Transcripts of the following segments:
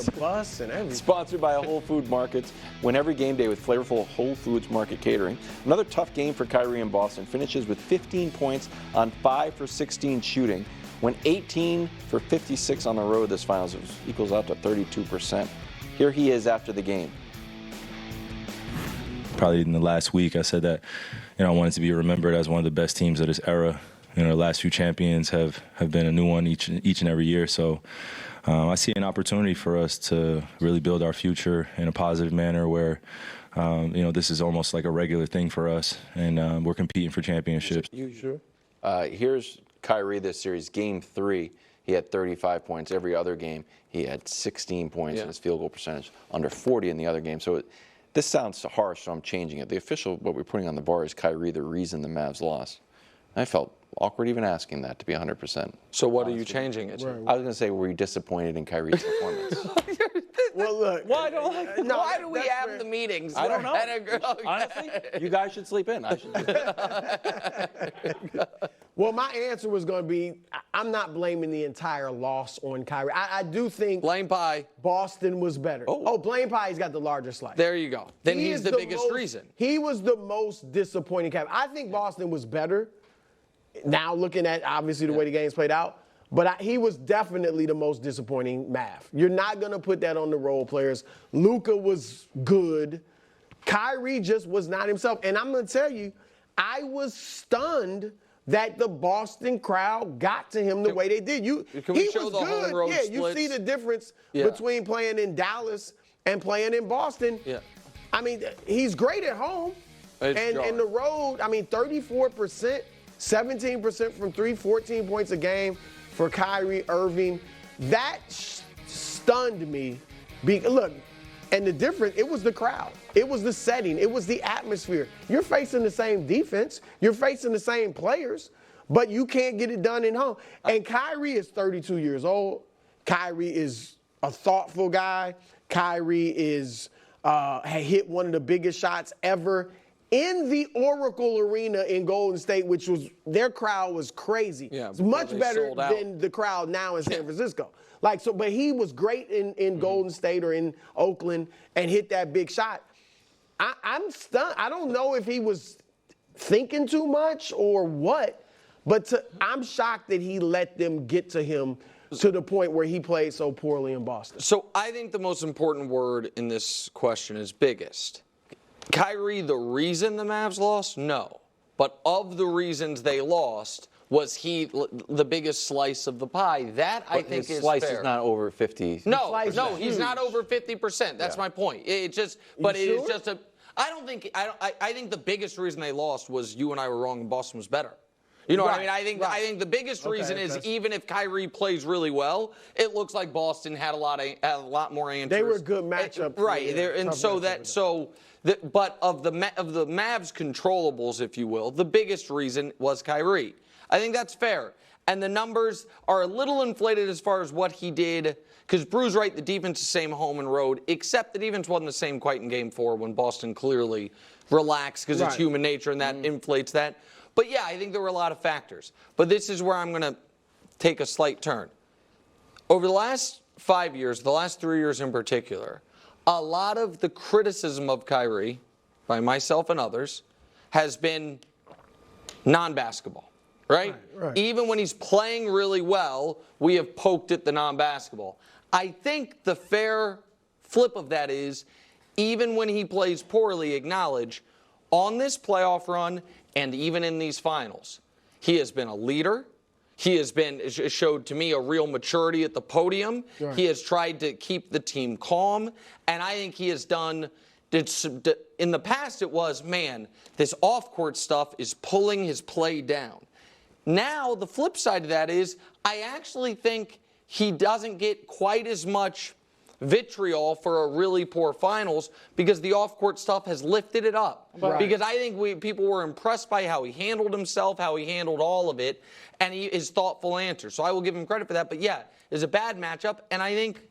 the bus and everything. Sponsored by Whole Food Markets. Win every game day with flavorful Whole Foods Market catering. Another tough game for Kyrie in Boston. Finishes with 15 points on 5 for 16 shooting. Went 18 for 56 on the road this finals. It equals out to 32%. Here he is after the game. Probably in the last week, I said that I wanted to be remembered as one of the best teams of this era. The last few champions have been a new one each and every year. So I see an opportunity for us to really build our future in a positive manner where, this is almost like a regular thing for us, and we're competing for championships. You sure? Here's Kyrie this series, Game 3. He had 35 points. Every other game, he had 16 points in his field goal percentage, under 40 in the other game. So this sounds harsh, so I'm changing it. The official, what we're putting on the bar is Kyrie, the reason the Mavs lost. I felt awkward even asking that, to be 100%. So what are you changing it to? I was going to say, were you disappointed in Kyrie's performance? Well, look. Why do we have the meetings? I don't know. Honestly, you guys should sleep in. I should sleep in. Well, my answer was going to be, I'm not blaming the entire loss on Kyrie. I do think Blame pie. Boston was better. Blame pie, he's got the larger slice. There you go. Then he's the biggest reason. He was the most disappointing Kyrie. I think Boston was better. Now looking at, obviously, the way the game's played out. But he was definitely the most disappointing Mav. You're not going to put that on the role players. Luka was good. Kyrie just was not himself. And I'm going to tell you, I was stunned that the Boston crowd got to him the way they did. Can we show the home and road splits? You see the difference between playing in Dallas and playing in Boston. Yeah. I mean, he's great at home. And the road, 34%, 17% from 3, 14 points a game for Kyrie Irving. That stunned me. Look, and the difference, it was the crowd. It was the setting. It was the atmosphere. You're facing the same defense. You're facing the same players, but you can't get it done at home. And Kyrie is 32 years old. Kyrie is a thoughtful guy. Kyrie had hit one of the biggest shots ever in the Oracle Arena in Golden State, which was, their crowd was crazy. Yeah, it's much better than the crowd now in San Francisco. But he was great in Golden State or in Oakland and hit that big shot. I'm stunned. I don't know if he was thinking too much or what, but I'm shocked that he let them get to him to the point where he played so poorly in Boston. So I think the most important word in this question is biggest. Kyrie, the reason the Mavs lost? No. But of the reasons they lost, was he the biggest slice of the pie? That, I think, is fair. His slice is not over 50. No, he's not over 50%. That's my point. It just, but it is just a. I think the biggest reason they lost was you and I were wrong and Boston was better. You know what I mean? I think the biggest reason is even if Kyrie plays really well, it looks like Boston had a lot more answers. They were a good matchup. Right. But of the Mavs controllables, if you will, the biggest reason was Kyrie. I think that's fair. And the numbers are a little inflated as far as what he did, because Brew's right, the defense is the same home and road, except the defense wasn't the same quite in Game 4 when Boston clearly relaxed because it's human nature and that inflates that. But yeah, I think there were a lot of factors. But this is where I'm going to take a slight turn. Over the last 5 years, the last 3 years in particular, a lot of the criticism of Kyrie, by myself and others, has been non-basketball, right? Even when he's playing really well, we have poked at the non-basketball. I think the fair flip of that is, even when he plays poorly, acknowledge, on this playoff run and even in these finals, he has been a leader. He has showed to me a real maturity at the podium. Right. He has tried to keep the team calm. And I think he has done, in the past it was, man, this off-court stuff is pulling his play down. Now, the flip side of that is, I actually think he doesn't get quite as much vitriol for a really poor finals because the off-court stuff has lifted it up. Right. Because I think people were impressed by how he handled himself, how he handled all of it, and his thoughtful answers. So I will give him credit for that. But yeah, it's a bad matchup, and I think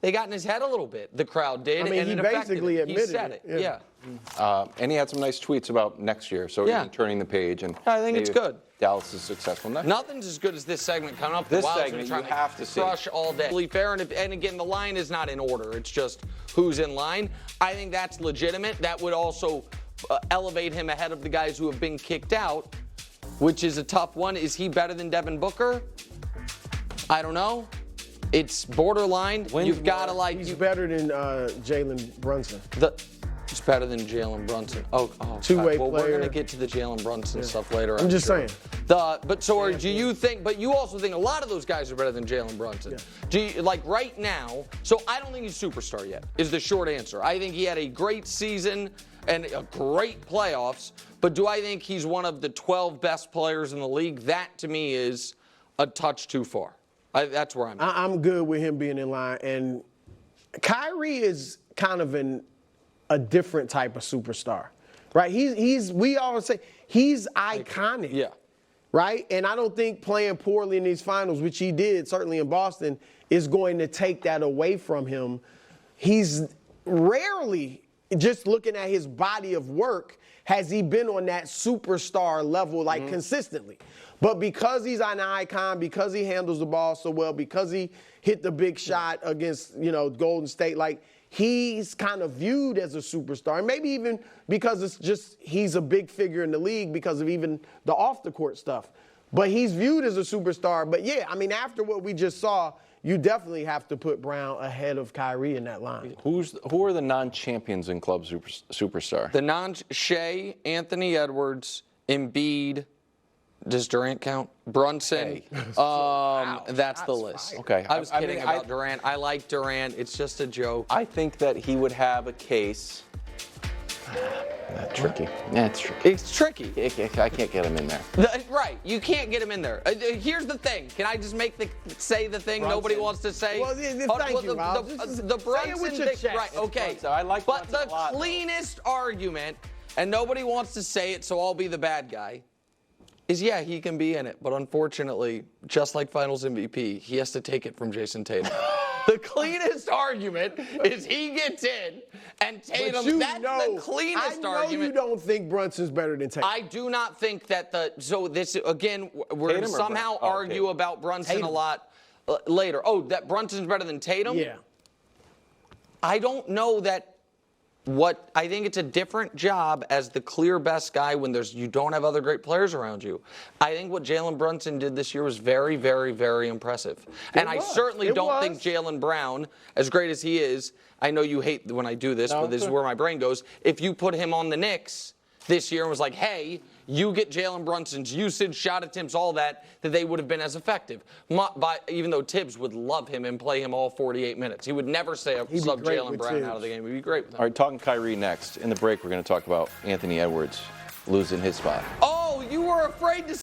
they got in his head a little bit. The crowd did. I mean, and he it affected basically him. admitted He said it. Yeah. And he had some nice tweets about next year, so Yeah. even turning the page. And I think it's good. Dallas is successful next. Nothing's as good as this segment coming up. This The Wilds segment are trying you have to see. crush all day. Totally fair, and again, the line is not in order. It's just who's in line. I think that's legitimate. That would also elevate him ahead of the guys who have been kicked out, which is a tough one. Is he better than Devin Booker? I don't know. It's borderline. You've got to like. He's better than Jalen Brunson. It's better than Jalen Brunson. Oh, two-way well, player. We're gonna get to the Jalen Brunson stuff later. I'm just saying. Do you think? But you also think a lot of those guys are better than Jalen Brunson. Yeah. Do you, like right now? So I don't think he's a superstar yet. Is the short answer. I think he had a great season and a great playoffs. But do I think he's one of the 12 best players in the league? That to me is a touch too far. That's where I'm at. I'm good with him being in line. And Kyrie is kind of a different type of superstar, right? We always say he's iconic. Yeah. Right? And I don't think playing poorly in these finals, which he did certainly in Boston, is going to take that away from him. He's rarely, just looking at his body of work, has he been on that superstar level consistently. But because he's an icon, because he handles the ball so well, because he hit the big shot against, Golden State, he's kind of viewed as a superstar. And maybe even because it's just he's a big figure in the league because of even the off-the-court stuff. But he's viewed as a superstar. But, yeah, I mean, after what we just saw, you definitely have to put Brown ahead of Kyrie in that line. Who are the non-champions in club superstar? The Shea, Anthony Edwards, Embiid. Does Durant count? Brunson. Wow, that's the list. Fire. Okay. I was kidding about Durant. I like Durant. It's just a joke. I think that he would have a case. That's tricky. Yeah, it's tricky. It's tricky. I can't get him in there. Right. You can't get him in there. Here's the thing. Can I just say the thing Brunson. nobody wants to say? Well, thank you, Miles. The Brunson say it with your thing. chest. Right. Okay. Brunson. I like But Brunson the a lot, cleanest argument, and nobody wants to say it, so I'll be the bad guy, is he can be in it. But unfortunately, just like Finals MVP, he has to take it from Jason Tatum. The cleanest argument is he gets in, and Tatum, that's the cleanest argument. I know you don't think Brunson's better than Tatum. I do not think that we're going to somehow argue about Brunson a lot later. Oh, that Brunson's better than Tatum? Yeah. I don't know that. I think it's a different job as the clear best guy when you don't have other great players around you. I think what Jalen Brunson did this year was very, very, very impressive. I certainly don't think Jaylen Brown, as great as he is, I know you hate when I do this, but this is where my brain goes. If you put him on the Knicks this year and was like, hey, you get Jalen Brunson's usage, shot attempts, all that they would have been as effective. Even though Tibbs would love him and play him all 48 minutes. He would never say sub Jaylen Brown out of the game. He'd be great with him. All right, talking Kyrie next. In the break, we're going to talk about Anthony Edwards losing his spot. Oh, you were afraid to